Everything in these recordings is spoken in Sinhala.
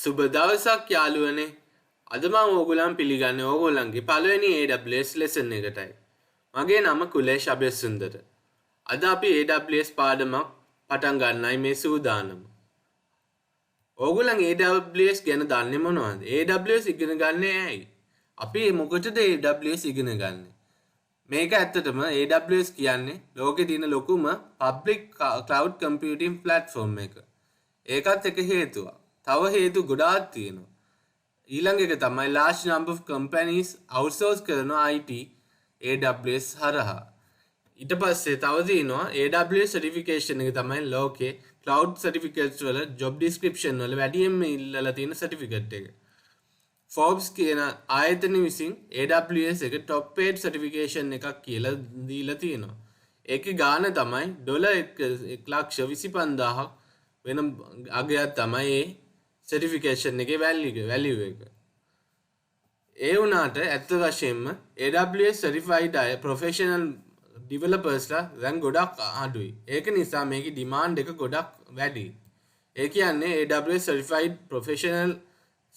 සුබ දවසක් යාළුවනේ. අද මම ඕගොල්ලන් පිළිගන්නේ ඕගොල්ලන්ගේ පළවෙනි AWS lesson එකටයි. මගේ නම කුලේෂ් අබේසුන්දර. අද අපි AWS පාඩමක් පටන් ගන්නයි මේ සූදානම. ඕගොල්ලන් AWS ගැන දන්නේ මොනවද? AWS ඉගෙන ගන්නේ ඇයි? අපි මොකටද AWS ඉගෙන ගන්නේ? මේක ඇත්තටම AWS කියන්නේ ලෝකේ තියෙන ලොකුම public cloud computing platform එක. ඒකත් එක හේතුවක්. තව හේතු ගොඩාක් තියෙනවා. ඊළඟ එක තමයි large number of companies outsource කරනවා IT AWS හරහා. ඊට පස්සේ තව තියෙනවා AWS certification එක තමයි ලෝකේ cloud certificates වල job description වල වැඩියෙන්ම ඉල්ලලා තියෙන certificate එක. Forbes කියන ආයතන විසින් AWS එක top paid certification එකක් කියලා දීලා තියෙනවා. ඒකේ ගාණ තමයි $1,25,000ක් වෙන අගයක් තමයි ඒ certification එකේ value එක. ඒ වුණාට ඇත්ත වශයෙන්ම AWS certified අය professional developers ලා දැන් ගොඩක් අඩුයි. ඒක නිසා මේකේ demand එක ගොඩක් වැඩි. ඒ කියන්නේ AWS certified professional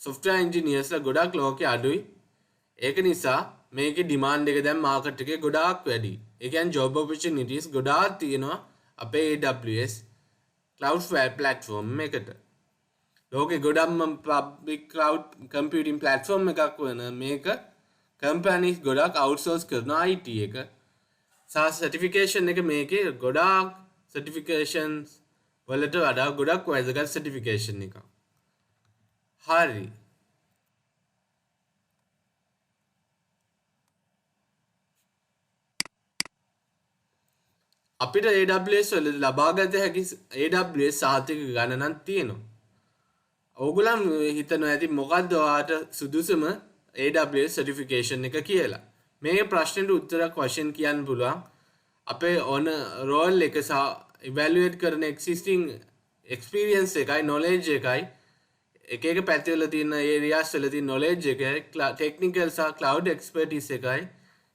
software engineers ලා ගොඩක් ලෝකේ අඩුයි. ඒක නිසා මේකේ demand එක දැන් market එකේ ගොඩාක් වැඩි. ඒ කියන්නේ job opportunities ගොඩාක් තියෙනවා අපේ AWS cloud platform එකට. ලෝකේ ගොඩක්ම public cloud computing platform එකක් වෙන මේක companies ගොඩක් outsource කරනවා IT එක. සහ certification එක මේකේ ගොඩාක් certifications වලට වඩා ගොඩක් වැදගත් certification එකක්. හරි. අපිට AWS වල ලබාගත හැකි AWS සහතික ගණනක් තියෙනවා. ඕගොල්ලන් හිතනවා ඇති මොකක්ද ඔයාට සුදුසුම AWS certification එක කියලා. මේ ප්‍රශ්නෙට උත්තරයක් වශයෙන් කියන්න පුළුවන් අපේ ඕන role එක සහ evaluate කරන existing experience එකයි knowledge එකයි එක එක පැතිවල තියෙන areas වල තියෙන knowledge එකයි technical සහ cloud expertise එකයි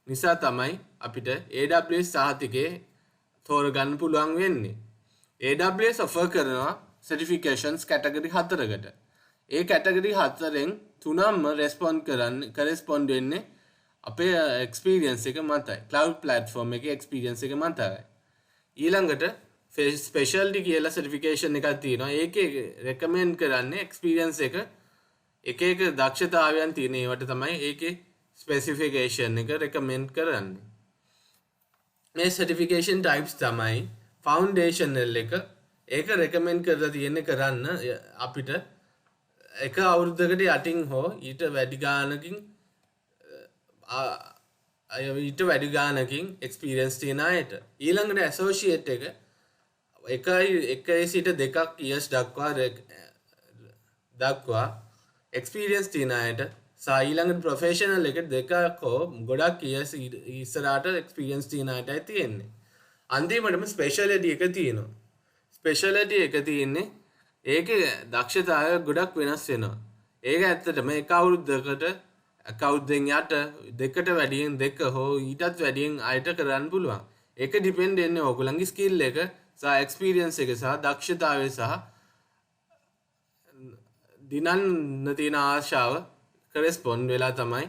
නිසා තමයි අපිට AWS සහතිකේ තෝරගන්න පුළුවන් වෙන්නේ. AWS offer කරනවා certifications category 4කට. ඒ category 4න් 3ම correspond වෙන්නේ අපේ experience එක මතයි. cloud platform එකේ experience එක මතයි. ඊළඟට specialty කියලා certification එකක් තියෙනවා. ඒකේ recommend කරන්නේ experience එක එක දක්ෂතාවයන් තියෙන ඒවට තමයි ඒකේ specification එක recommend කරන්නේ. මේ certification types තමයි foundational එක. ඒක recommend කරලා තියෙන්නේ කරන්න අපිට එක අවුරුද්දකට යටින් හෝ ඊට වැඩි ගානකින් experience තියෙන අයට. ඊළඟට associate එක එකයි සිට 2 years දක්වා experience තියෙන අයට සහ ඊළඟට professional එක 2ක් හෝ ගොඩක් years ඉස්සරහට experience තියෙන අයටයි තියෙන්නේ. අන්තිමටම specialty එක තියෙනවා. specialty එක තියෙන්නේ ඒකේ දක්ෂතාවය ගොඩක් වෙනස් වෙනවා. ඒක ඇත්තටම එක අවුරුද්දකට අවුරුද්දෙන් යට දෙකට වැඩියෙන් 2 හෝ ඊටත් වැඩියෙන් අයට කරන්න පුළුවන්. ඒක depend වෙන්නේ ඕගොල්ලන්ගේ skill එක සහ experience එක සහ දක්ෂතාවය සහ දිනන්න තියෙන ආශාව correspond වෙලා තමයි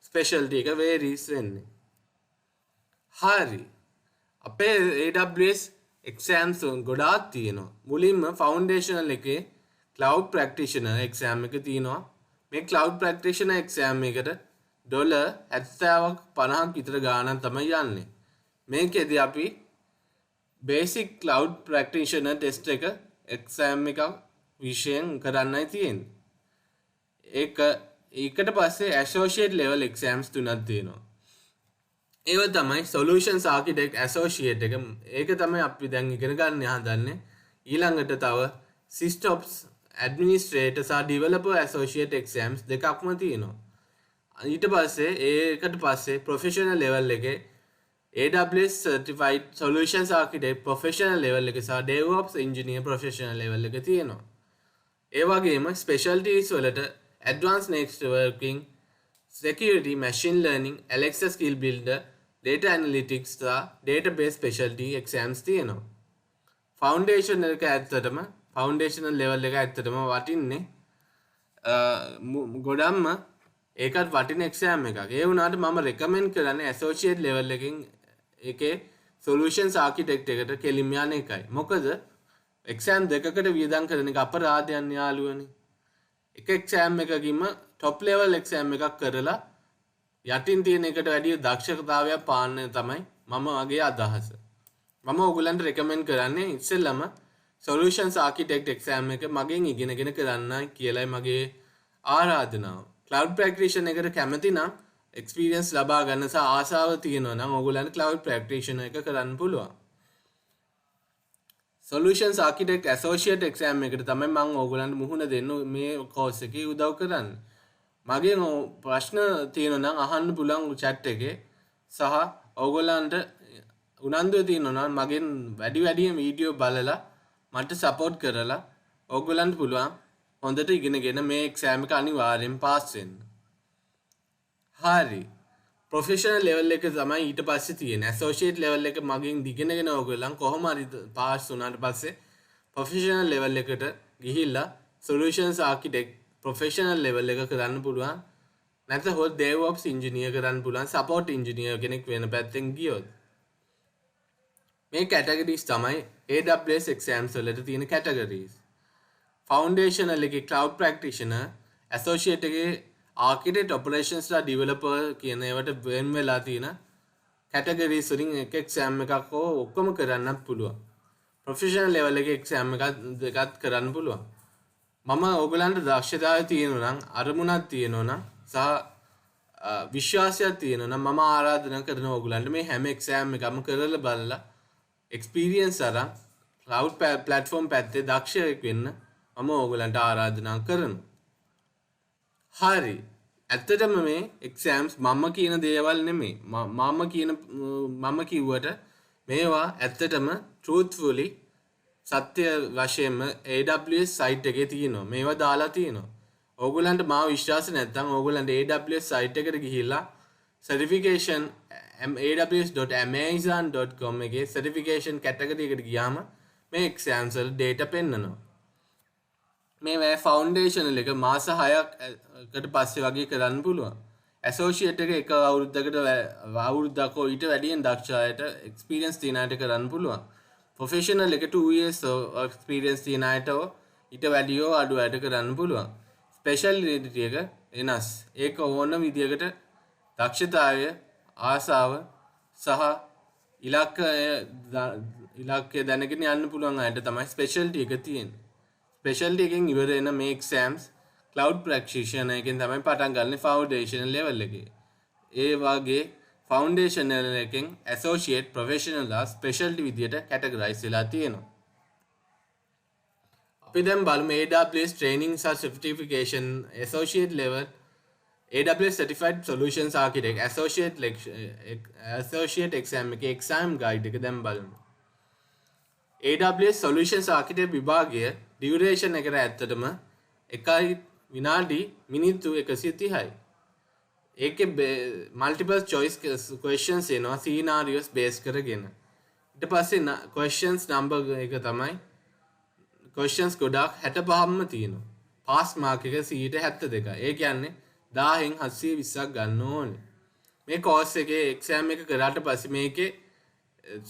specialty එක varies වෙන්නේ. හරි. අපේ AWS exams ගොඩාක් තියෙනවා. මුලින්ම foundational එකේ cloud practitioner exam එක තියෙනවා. මේ cloud practitioner exam එකට $70ක් 50ක් විතර ගාණක් තමයි යන්නේ. මේකෙදී අපි basic cloud practitioner test එක exam එකක් විෂයෙන් කරන්නයි තියෙන්නේ. ඒකට පස්සේ associate level exams 3ක් තියෙනවා. ඒව තමයි solutions architect associate එක. ඒක තමයි අපි දැන් ඉගෙන ගන්න හදන්නේ. ඊළඟට තව systems administrator සහ developer associate exams දෙකක්ම තියෙනවා. ඊට පස්සේ ඒකට පස්සේ professional level එකේ AWS certified solutions architect professional level එක සහ DevOps engineer professional level එක තියෙනවා. ඒ වගේම specialties වලට advanced networking, security, machine learning, Alexa skill builder, data analytics සහ database specialty exams තියෙනවා. foundational level එක ඇත්තටම වටින්නේ ගොඩම්ම ඒකත් වටින එක්සෑම් එකක්. ඒ වුණාට මම රෙකමෙන්ඩ් කරන්නේ ඇසෝසියේට් ලෙවල් එකකින් ඒකේ සොලියුෂන්ස් ආකිටෙක්ට් එකට කෙලින්ම යන එකයි. මොකද එක්සෑම් දෙකකට වියදම් කරන එක අපරාධයක් යාළුවනේ. එක එක්සෑම් එකකින්ම টොප් ලෙවල් එක්සෑම් එකක් කරලා යටින් තියෙන එකට වැඩිය දක්ෂතාවයක් පාන්න තමයි මම වගේ අදහස. මම ඔයගලන්ට රෙකමෙන්ඩ් කරන්නේ ඉස්සෙල්ලම සොලියුෂන්ස් ආකිටෙක්ට් එක්සෑම් එක මගෙන් ඉගෙනගෙන කරන්නයි කියලායි මගේ ආරාධනාව. ක්ලවුඩ් ප්‍රැක්ටිෂනර් එකට කැමති නම් එක්ස්පීරියන්ස් ලබා ගන්න සහ ආසාව තියෙනවා නම් ඔයගලන්ට ක්ලවුඩ් ප්‍රැක්ටිෂනර් එක කරන්න පුළුවන්. සොලියුෂන්ස් ආකිටෙක්ට් ඇසෝසියේට් එක්සෑම් එකට තමයි මම ඔයගලන්ට මුහුණ දෙන්න මේ කෝස් එකේ උදව් කරන්නේ. මගෙන් ප්‍රශ්න තියෙනවා නම් අහන්න පුළුවන් chat එකේ සහ ඔයගලන්ට උනන්දුව තියෙනවා නම් මගෙන් වැඩියෙන් වීඩියෝ බලලා මට සපෝට් කරලා ඔයගලන්ට පුළුවන් හොඳට ඉගෙනගෙන මේ එක්සෑම් එක අනිවාර්යෙන් පාස් වෙන්න. හරි. ප්‍රොෆෙෂනල් ලෙවල් එක තමයි ඊට පස්සේ තියෙන්නේ. ඇසෝසියේට් ලෙවල් එක මගෙන් ඉගෙනගෙන ඔයගලන් කොහොම හරි පාස් වුණාට පස්සේ ප්‍රොෆෙෂනල් ලෙවල් එකට ගිහිල්ලා සොලියුෂන්ස් ආකිටෙක්ට් ප්‍රොෆෙෂනල් ලෙවල් එක කරන්න පුළුවන්. නැත්නම් DevOps ඉන්ජිනියර් කරන්න පුළුවන්. සපෝට් ඉන්ජිනියර් කෙනෙක් වෙන පැත්තෙන් ගියොත්. මේ කැටගරීස් තමයි AWS exams වලට තියෙන කැටගරීස්. ෆවුන්ඩේෂනල් එකේ ක්ලවුඩ් ප්‍රැක්ටිෂනර්, ඇසෝසියේට් එකේ ආකිටෙක්ට් ඔපරේෂන්ස් ලා ඩෙවලොපර් කියන ඒවට වෙන වෙලා තියෙන කැටගරීස් වලින් එක එක්සෑම් එකක් හෝ ඔක්කොම කරන්නත් පුළුවන්. ප්‍රොෆෙෂනල් ලෙවල් එකේ එක්සෑම් එකක් දෙකක් කරන්න පුළුවන්. මම ඔයගලන්ට දක්ෂතාවය තියෙනවා නම් අරමුණක් තියෙනවා නම් සහ විශ්වාසයක් තියෙනවා නම් මම ආරාධනා කරනවා ඔයගලන්ට මේ හැම එක්සෑම් එකක්ම කරලා බලලා එක්ස්පීරියන්ස් අරන් ක්ලවුඩ් ප්ලැට්ෆෝම් පැත්තේ දක්ෂයෙක් වෙන්න මම ඔයගලන්ට ආරාධනා කරනවා. හරි. ඇත්තටම මේ එක්සෑම්ස් මම කියන දේවල් නෙමෙයි. මම කිව්වට මේවා ඇත්තටම truthfully සත්‍ය වශයෙන්ම AWS site එකේ තියෙනවා. මේවා දාලා තියෙනවා. ඕගොල්ලන්ට මාව විශ්වාස නැත්නම් ඕගොල්ලන්ට AWS site එකට ගිහිල්ලා certification aws.amazon.com එකේ certification category එකට ගියාම මේ exams වල data පෙන්නනවා. මේ ෆවුන්ඩේෂනල් එක මාස 6කට පස්සේ වගේ කරන්න පුළුවන්. ඇසෝසියේට් එක එක අවුරුද්දක් ඊට වැඩියෙන් දක්ෂ අයට එක්ස්පීරියන්ස් තියෙන අයට කරන්න පුළුවන්. ප්‍රොෆෙෂනල් එක 2 years එක්ස්පීරියන්ස් තියෙන අයට ඊට වැඩිය අඩු අයට කරන්න පුළුවන්. ස්පෙෂැලිටි එක එනස්. ඒක ඕන විදියකට දක්ෂතාවය, ආසාව සහ ඉලක්කය දැනගෙන යන්න පුළුවන් අයට තමයි ස්පෙෂැලිටි එක තියෙන්නේ. ස්පෙෂැලිටි එකෙන් ඉවර වෙන මේ එක්සෑම්ස් ක්ලවුඩ් ප්‍රැක්ටිෂනර් එකෙන් තමයි පටන් ගන්න ෆවුන්ඩේෂනල් ලෙවල් එකේ. ඒ වගේ ෆවුන්ඩේෂනල් එකෙන් ඇසෝසියේට්, ප්‍රොෆෙෂනල් ලා ස්පෙෂැලිටි විදියට කැටගරයිස් වෙලා තියෙනවා. අපි දැන් බලමු AWS training සහ certification associate level AWS certified solutions architect associate exam එකේ exam guide එක දැන් බලමු. AWS solutions architect විභාගය duration එකට ඇත්තටම එකයි විනාඩි මිනිත්තු 130යි. ඒකේ multiple choice questions එනවා scenarios base කරගෙන. ඊට පස්සේ questions number එක තමයි questions ගොඩක් 65ක්ම තියෙනවා. pass mark එක 72යි. ඒ කියන්නේ 10න් 720ක් ගන්න ඕනේ. මේ course එකේ exam එක කරාට පස්සේ මේකේ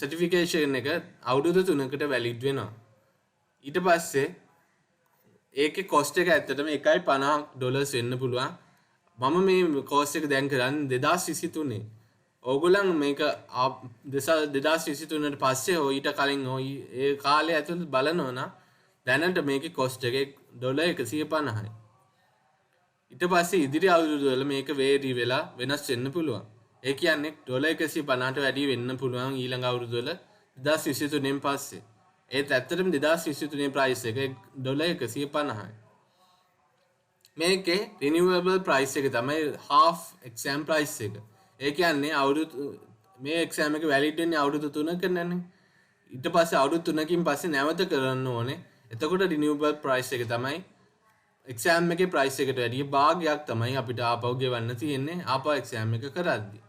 certification එක අවුරුදු 3කට valid වෙනවා. ඊට පස්සේ ඒකේ cost එක ඇත්තටම $1.50 වෙන්න පුළුවන්. මම මේ course එක දැන් කරන්නේ 2023. ඕගොල්ලන් මේක 2023ට පස්සේ හෝ ඊට කලින් හෝ ඒ කාලය ඇතුළත බලනවා නම් දැනට මේකේ cost එක $150යි. ඊට පස්සේ ඉදිරි අවුරුදු වල මේක vary වෙලා වෙනස් වෙන්න පුළුවන්. ඒ කියන්නේ $150ට වැඩි වෙන්න පුළුවන් ඊළඟ අවුරුදු වල 2023න් පස්සේ. ඒත් ඇත්තටම 2023 price එක $150යි. මේකේ renewable price එක තමයි half exam price එක. ඒ කියන්නේ අවුරුදු මේ exam එක valid වෙන්නේ අවුරුදු 3කනේ. ඊට පස්සේ අවුරුදු 3කින් පස්සේ නැවත කරන්න ඕනේ. එතකොට renewable price එක තමයි exam එකේ price එකට වැඩිය භාගයක් තමයි අපිට ආපහු ගෙවන්න තියෙන්නේ ආපහු exam එක කරද්දී.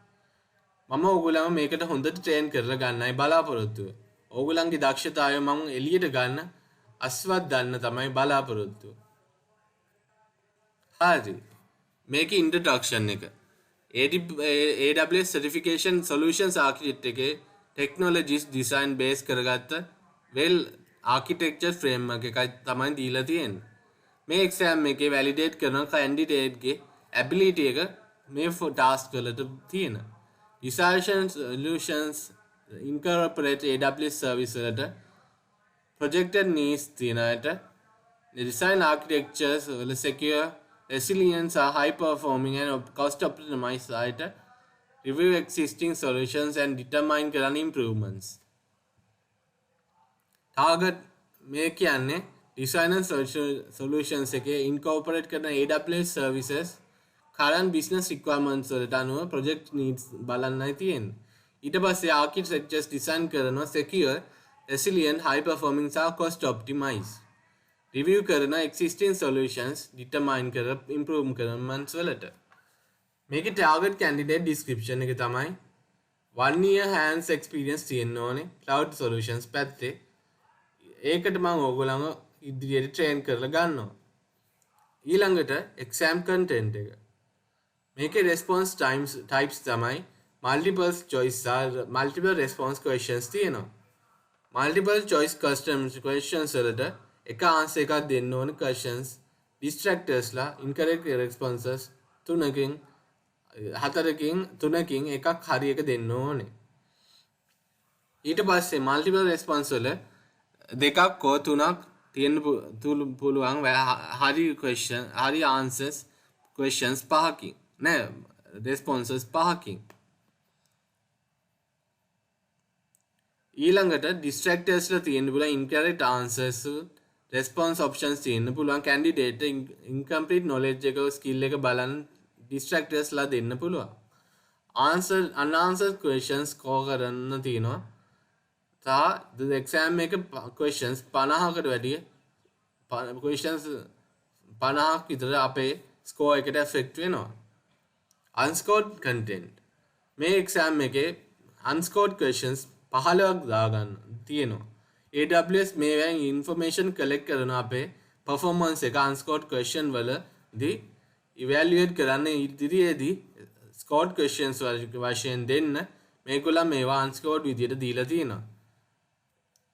මම ඕගොල්ලන්ව මේකට හොඳට train කරලා ගන්නයි බලාපොරොත්තු වෙන්නේ. ඕගොල්ලන්ගේ දක්ෂතාවය මම එළියට ගන්න අස්වත් දන්න තමයි බලාපොරොත්තු. හරි. මේකේ ඉන්ට්‍රොඩක්ෂන් එක. AWS Certification Solutions Architect එකේ technologies design base කරගත්ත well architecture framework එකයි තමයි දීලා තියෙන්නේ. මේ exam එකේ validate කරන candidate ගේ ability එක මේ task වලට තියෙන. Design solutions incorporate AWS service වලට projected needs තියෙන අයට design architectures වල secure resilience are high performing and cost optimized අයට review existing solutions and determine කරන improvements. target මේ කියන්නේ design and solutions එකේ incorporate කරන AWS services current business requirements වලට අනුව project needs බලන්නයි තියෙන්නේ. ඊට පස්සේ architectures design කරනවා secure resilient high performing සහ cost optimized. review කරන existing solutions determine කර improve කරන වලට. මේකේ target candidate description එක තමයි 1 year hands experience තියෙන්න ඕනේ cloud solutions පැත්තේ. ඒකට මම ඕගොල්ලන්ව ඉදිරියට train කරලා ගන්නවා. ඊළඟට exam content එක. මේකේ response types තමයි multiple choice multiple response questions තියෙනවා. multiple choice custom questions වලට එක answer එකක් දෙන්න ඕන questions distractors ලා incorrect responses තුනකින් එකක් හරි එක දෙන්න ඕනේ. ඊට පස්සේ multiple response වල දෙකක් හෝ තුනක් තියෙන්න පුළුවන් හරි question හරි answers questions පහකින් නෑ responses පහකින්. ඊළඟට distractors ලා තියෙන්න පුළුවන් incorrect answers response options තියෙන්න පුළුවන් candidate incomplete knowledge එක skill එක බලන් distractors ලා දෙන්න පුළුවන්. unanswered questions score කරන්න තියෙනවා. the exam එක questions 50කට වැඩිය questions 50ක් විතර අපේ score එකට affect වෙනවා. unscored content මේ exam එකේ unscored questions 15ක් දාගන්න තියෙනවා. AWS මේවෙන් information collect කරන අපේ performance එක unscored question වලදී evaluate කරන්න ඉදිරියේදී scored questions වශයෙන් දෙන්න මේගොල්ලන් මේවා unscored විදියට දීලා තියෙනවා.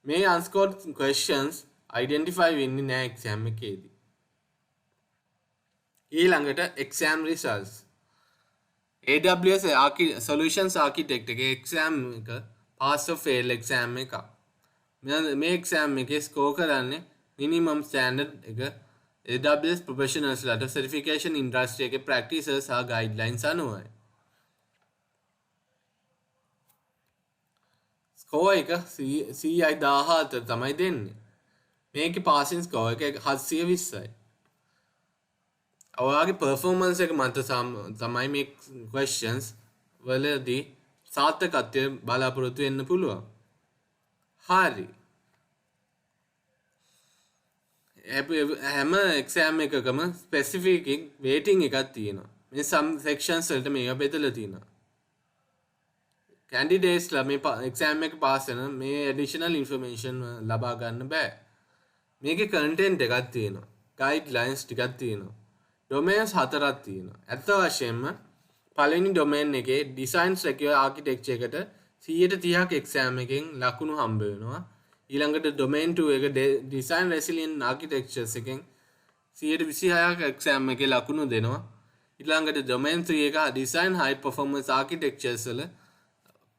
මේ unscored questions identify වෙන්නේ නැහැ exam එකේදී. ඊළඟට exam results. AWS Solutions Architect එකේ exam එක pass or fail exam එකක්. මේ exam එකේ score කරන්නේ minimum standard එක AWS professionals ලාට certification industry එකේ practices සහ guidelines අනුවයි. score එක 100යි තමයි දෙන්නේ. මේකේ passing score එක 720යි. ඔයාගේ performance එක මත තමයි මේ questions වලදී සාර්ථකත්වය බලාපොරොත්තු වෙන්න පුළුවන්. හරි. හැම exam එකකම specific weighting එකක් තියෙනවා. මේ some sections වලට මේවා බෙදලා තියෙනවා. candidates ලා මේ exam එක pass වෙන මේ additional information ලබා ගන්න බෑ. මේකේ content එකක් තියෙනවා. guidelines ටිකක් තියෙනවා. domains 4ක් තියෙනවා. ඇත්ත වශයෙන්ම පළවෙනි domain එකේ design secure architecture එකට 130ක් exam එකෙන් ලකුණු හම්බ වෙනවා. ඊළඟට domain 2 එක design resilient architectures එකෙන් 126ක් exam එකේ ලකුණු දෙනවා. ඊළඟට domain 3 එක design high performance architectures වල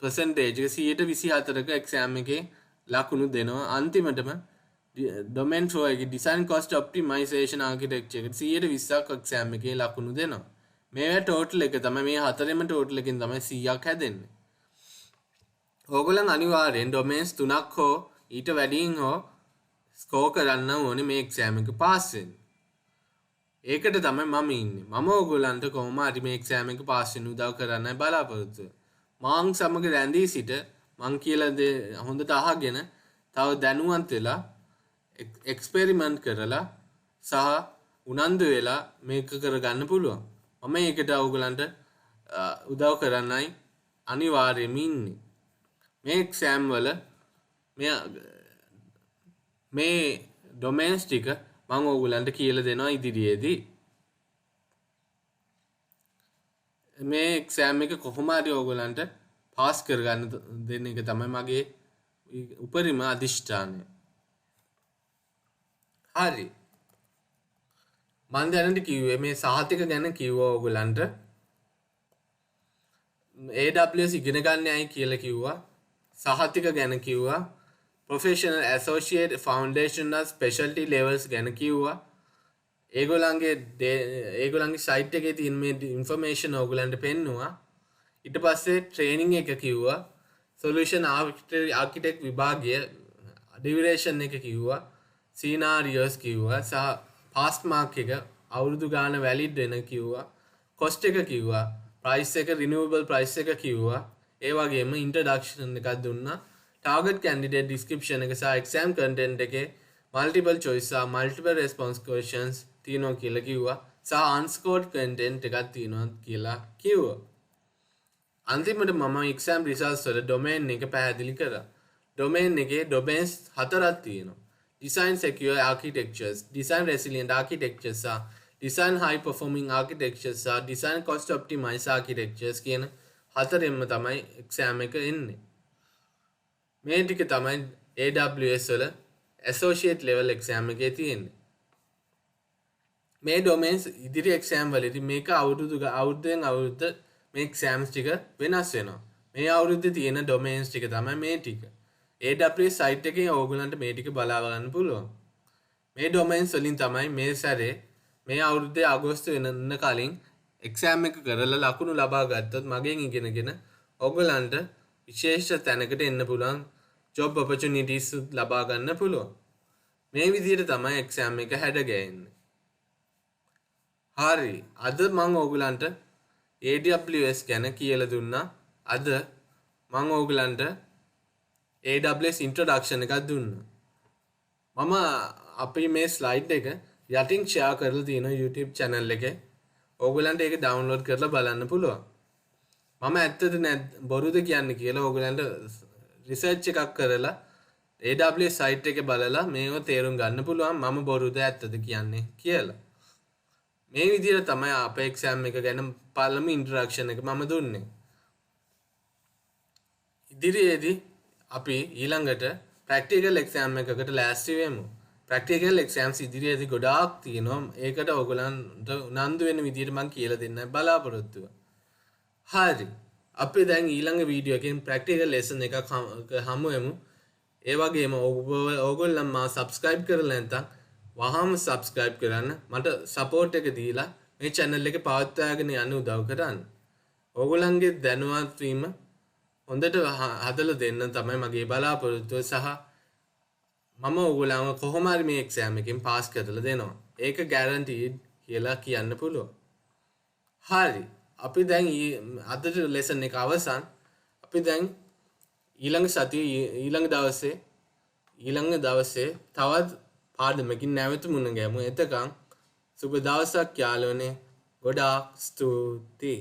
percentage එක 124ක exam එකේ ලකුණු දෙනවා. අන්තිමටම domain 4 එකේ design cost optimization architecture එකට 120ක් exam එකේ ලකුණු දෙනවා. මේ total එක තමයි මේ හතරෙම total එකෙන් තමයි 100ක් හැදෙන්නේ. ඕගොල්ලන් අනිවාර්යෙන් domains 3ක් හෝ ඊට වැඩියෙන් හෝ score කරන්න ඕනේ මේ exam එක pass වෙන්න. ඒකට තමයි මම ඉන්නේ. මම ඕගොල්ලන්ට කොහොම හරි මේ exam එක pass වෙන්න උදව් කරන්නයි බලාපොරොත්තු වෙන්නේ. මාං සමග රැඳී සිට මං කියලා හොඳට අහගෙන තව දැනුවත් වෙලා එක්ස්පෙරිමන්ට් කරලා සහ උනන්දු වෙලා මේක කරගන්න පුළුවන්. මම ඒකට ඔයගලන්ට උදව් කරන්නයි අනිවාර්යයෙන්ම ඉන්නේ. මේ එක්සෑම් වල මේ ඩොමේන්ස් ටික මම ඔයගලන්ට කියලා දෙනවා ඉදිරියේදී. මේ එක්සෑම් එක කොහොම හරි ඕගොල්ලන්ට පාස් කරගන්න දෙන්න එක තමයි මගේ උපරිම අධිෂ්ඨානය. හරි. මම දැනට කිව්වේ මේ සහතික ගැන කිව්වා ඕගොල්ලන්ට. AWS ඉගෙන ගන්න ඇයි කියලා කිව්වා. සහතික ගැන කිව්වා. Professional Associate Foundation Specialty Levels ගැන කිව්වා. ඒගොල්ලන්ගේ සයිට් එකේ තියෙන මේ ඉන්ෆර්මේෂන් ඕගොල්ලන්ට පෙන්නුවා. ඊට පස්සේ ට්‍රේනින් එක කිව්වා. සොලියුෂන් ආකිටෙක්ට් විභාගය ඩියුරේෂන් එක කිව්වා. සිනාරියෝස් කිව්වා. සහ පාස් මාක් එක අවුරුදු ගාන වැලිඩ් වෙන කිව්වා. කොස්ට් එක කිව්වා. ප්‍රයිස් එක රිනියුවබල් ප්‍රයිස් එක කිව්වා. ඒ වගේම ඉන්ට්‍රොඩක්ෂන් එකක් දුන්නා. ටාගට් කැන්ඩිඩේට් ඩිස්ක්‍රිප්ෂන් එක සහ එක්සෑම් කන්ටෙන්ට් එකේ මල්ටිපල් චොයිස් සහ මල්ටිපල් රෙස්පොන්ස් ක්වෙස්චන්ස් තියෙනවා කියලා කිව්වා. සහ අන්ස්කෝර්ඩ් කන්ටෙන්ට් එකක් තියෙනවා කියලා කිව්වා. අන්තිමට මම එක්සෑම් රිසල්ට්ස් වල ඩොමේන් එක පැහැදිලි කරා. ඩොමේන් එකේ ඩොමේන්ස් 4ක් තියෙනවා. Design Secure Architectures, Design Resilient Architectures, Design High Performing Architectures, Design Cost Optimized Architectures කියන හතරෙන්ම තමයි එක්සෑම් එක එන්නේ. මේ ටික තමයි AWS වල associate level exam එකේ තියෙන්නේ. මේ domains ඉදිරි exam වලදී මේක අවුරුද්දෙන් අවුරුද්ද මේ exams ටික වෙනස් වෙනවා. මේ අවුරුද්දේ තියෙන domains ටික තමයි මේ ටික. AWS site එකේ ඕගොල්ලන්ට මේ ටික බලා ගන්න පුළුවන්. මේ domains වලින් තමයි මේ සැරේ මේ අවුරුද්දේ අගෝස්තු වෙනන්න කලින් exam එක කරලා ලකුණු ලබා ගත්තොත් මගෙන් ඉගෙනගෙන ඕගොල්ලන්ට විශේෂ තැනකට එන්න පුළුවන්. job opportunities ලබා ගන්න පුළුවන්. මේ විදිහට තමයි exam එක හැදගැහෙන්නේ. හරි. අද මම ඕගොල්ලන්ට AWS ගැන කියලා දුන්නා. අද මම ඕගොල්ලන්ට AWS introduction එකක් දුන්නා. මම අපේ මේ slide එක යටින් share කරලා තියෙනවා YouTube channel එකේ. ඕගොල්ලන්ට ඒක download කරලා බලන්න පුළුවන්. මම ඇත්තද බොරුද කියන්නේ කියලා ඕගොල්ලන්ට රිසර්ච් එකක් කරලා AWS site එකේ බලලා මේව තේරුම් ගන්න පුළුවන් මම බොරුද ඇත්තද කියන්නේ කියලා. මේ විදිහට තමයි අපේ exam එක ගැන පළමු ඉන්ට්‍රොඩක්ෂන් එක මම දුන්නේ. ඉදිරියේදී අපි ඊළඟට practical exam එකකට ලෑස්ති වෙමු. practical exams ඉදිරියේදී ගොඩාක් තියෙනවා. ඒකට ඕගොල්ලන්ට උනන්දු වෙන විදිහට මම කියලා දෙන්න බලාපොරොත්තු වෙනවා. හරි. අපි දැන් ඊළඟ වීඩියෝ එකෙන් ප්‍රැක්ටිකල් ලෙසන් එකක් හමු වෙමු. ඒ වගේම ඕගොල්ලන් මාව සබ්ස්ක්‍රයිබ් කරලා නැත්නම් වහාම සබ්ස්ක්‍රයිබ් කරන්න. මට සපෝට් එක දීලා මේ channel එක පවත්වාගෙන යන්න උදව් කරන්න. ඕගොල්ලන්ගේ දැනුවත් වීම හොඳට හදලා දෙන්න තමයි මගේ බලාපොරොත්තුව සහ මම ඕගොල්ලන්ව කොහොම හරි මේ exam එකෙන් පාස් කරලා දෙනවා. ඒක guaranteed කියලා කියන්න පුළුවන්. හරි. අපි දැන් අද ලෙසන් එක අවසන්. අපි දැන් ඊළඟ සතියේ ඊළඟ දවසේ තවත් පාඩමකින් නැවත මුණ ගැමු. එතකන් සුබ දවසක් යාළුවනේ. ගොඩාක් ස්තුතියි.